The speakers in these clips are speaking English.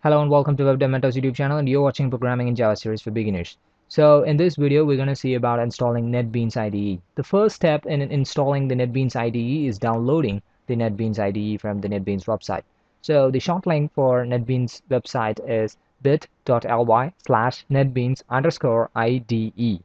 Hello and welcome to WebDevMentors YouTube channel, and you're watching Programming in Java series for beginners. So in this video, we're going to see about installing NetBeans IDE. The first step in installing the NetBeans IDE is downloading the NetBeans IDE from the NetBeans website. So the short link for NetBeans website is bit.ly/netbeans_IDE.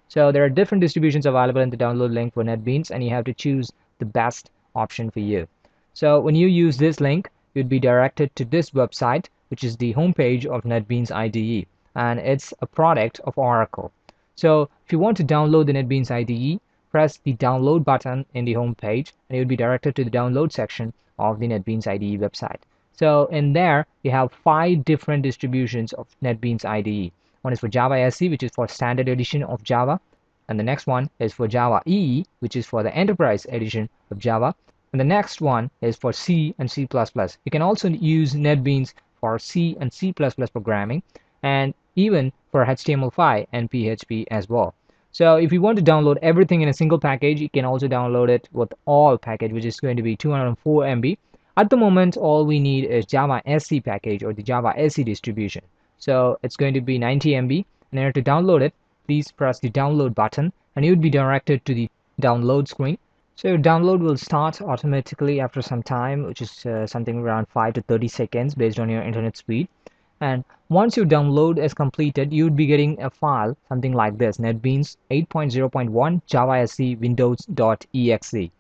So there are different distributions available in the download link for NetBeans, and you have to choose the best option for you. So when you use this link, you'd be directed to this website, which is the homepage of NetBeans IDE, and it's a product of Oracle. So if you want to download the NetBeans IDE, press the download button in the homepage, and you'll be directed to the download section of the NetBeans IDE website. So in there, you have 5 different distributions of NetBeans IDE. One is for Java SE, which is for standard edition of Java, and the next one is for Java EE, which is for the enterprise edition of Java, and the next one is for C and C++. You can also use NetBeans for C and C++ programming, and even for HTML5 and PHP as well. So if you want to download everything in a single package, you can also download it with all package, which is going to be 204 MB. At the moment, all we need is Java SE package or the Java SE distribution. So it's going to be 90 MB. In order to download it, please press the download button, and you would be directed to the download screen. So your download will start automatically after some time, which is something around 5 to 30 seconds based on your internet speed. And once your download is completed, you would be getting a file something like this: NetBeans 8.0.1 Java SE Windows.exe.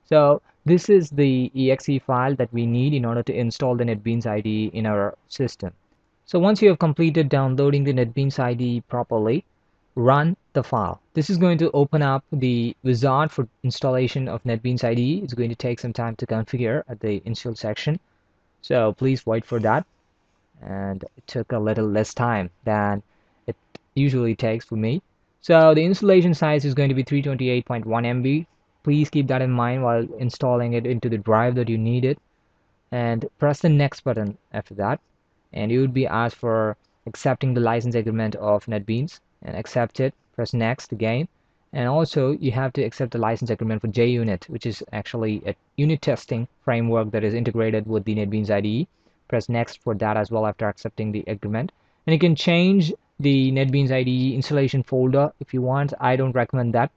So this is the exe file that we need in order to install the NetBeans IDE in our system. So once you have completed downloading the NetBeans IDE properly, run the file. This is going to open up the wizard for installation of NetBeans IDE. It's going to take some time to configure at the install section, so please wait for that. And it took a little less time than it usually takes for me. So the installation size is going to be 328.1 MB. Please keep that in mind while installing it into the drive that you need it, and press the next button after that, and you would be asked for accepting the license agreement of NetBeans, and accept it. Press next again, and also you have to accept the license agreement for JUnit, which is actually a unit testing framework that is integrated with the NetBeans IDE. Press next for that as well after accepting the agreement, and you can change the NetBeans IDE installation folder if you want. I don't recommend that,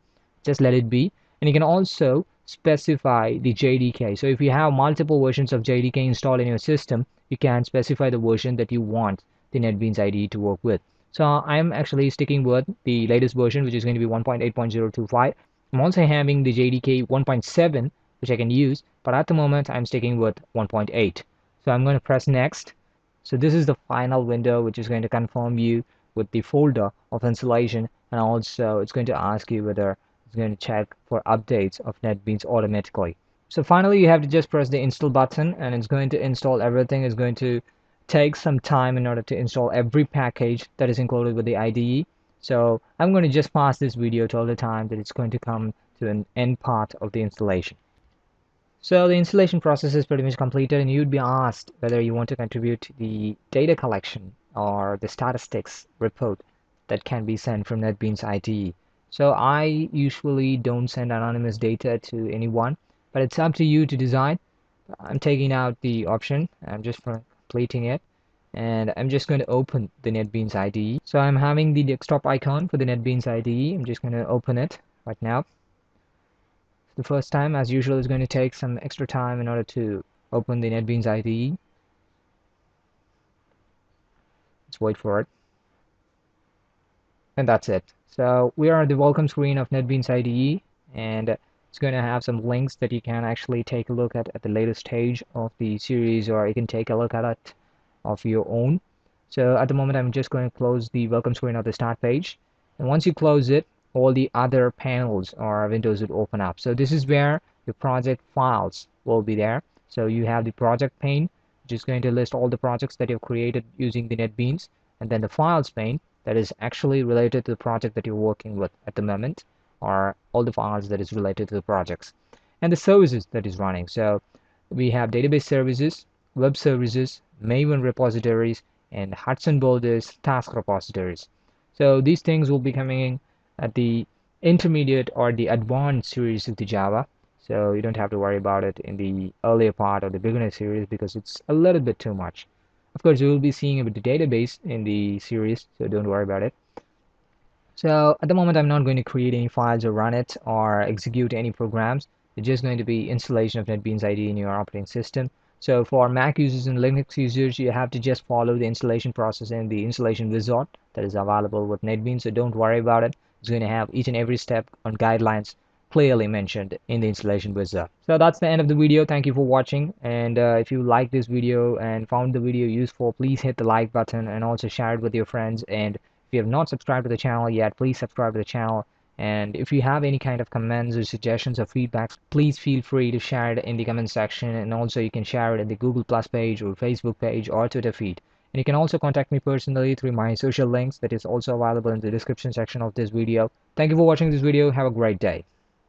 just let it be. And you can also specify the JDK. So if you have multiple versions of JDK installed in your system, you can specify the version that you want the NetBeans IDE to work with. So I'm actually sticking with the latest version, which is going to be 1.8.025. I'm also having the JDK 1.7, which I can use, but at the moment I'm sticking with 1.8. So I'm going to press next. So this is the final window, which is going to confirm you with the folder of installation, and also it's going to ask you whether it's going to check for updates of NetBeans automatically. So finally, you have to just press the install button, and it's going to install everything. It's going to take some time in order to install every package that is included with the IDE. So I'm going to just pause this video till the time that it's going to come to an end part of the installation. So the installation process is pretty much completed, and you'd be asked whether you want to contribute the data collection or the statistics report that can be sent from NetBeans IDE. So I usually don't send anonymous data to anyone, but it's up to you to decide. I'm taking out the option. I'm just completing it, and I'm just going to open the NetBeans IDE. So I'm having the desktop icon for the NetBeans IDE. I'm just going to open it right now. The first time, as usual, is going to take some extra time in order to open the NetBeans IDE. Let's wait for it. And that's it. So we are at the welcome screen of NetBeans IDE, and it's going to have some links that you can actually take a look at the latest stage of the series, or you can take a look at it of your own. So at the moment, I'm just going to close the welcome screen of the start page, and once you close it, all the other panels or windows would open up. So this is where your project files will be there. So you have the project pane, which is going to list all the projects that you've created using the NetBeans, and then the files pane that is actually related to the project that you're working with at the moment, or all the files that is related to the projects, and the services that is running. So we have database services, web services, Maven repositories, and Hudson Boulders task repositories. So these things will be coming in at the intermediate or the advanced series of the Java. So you don't have to worry about it in the earlier part of the beginner series because it's a little bit too much. Of course, we will be seeing about the database in the series, so don't worry about it. So at the moment, I'm not going to create any files or run it or execute any programs. It's just going to be installation of NetBeans IDE in your operating system. So for Mac users and Linux users, you have to just follow the installation process in the installation wizard that is available with NetBeans. So don't worry about it. It's going to have each and every step on guidelines clearly mentioned in the installation wizard. So that's the end of the video. Thank you for watching. And if you like this video and found the video useful, please hit the like button and also share it with your friends. And if you have not subscribed to the channel yet, please subscribe to the channel. And if you have any kind of comments or suggestions or feedbacks, please feel free to share it in the comment section. And also you can share it in the Google Plus page or Facebook page or Twitter feed. And you can also contact me personally through my social links that is also available in the description section of this video. Thank you for watching this video. Have a great day.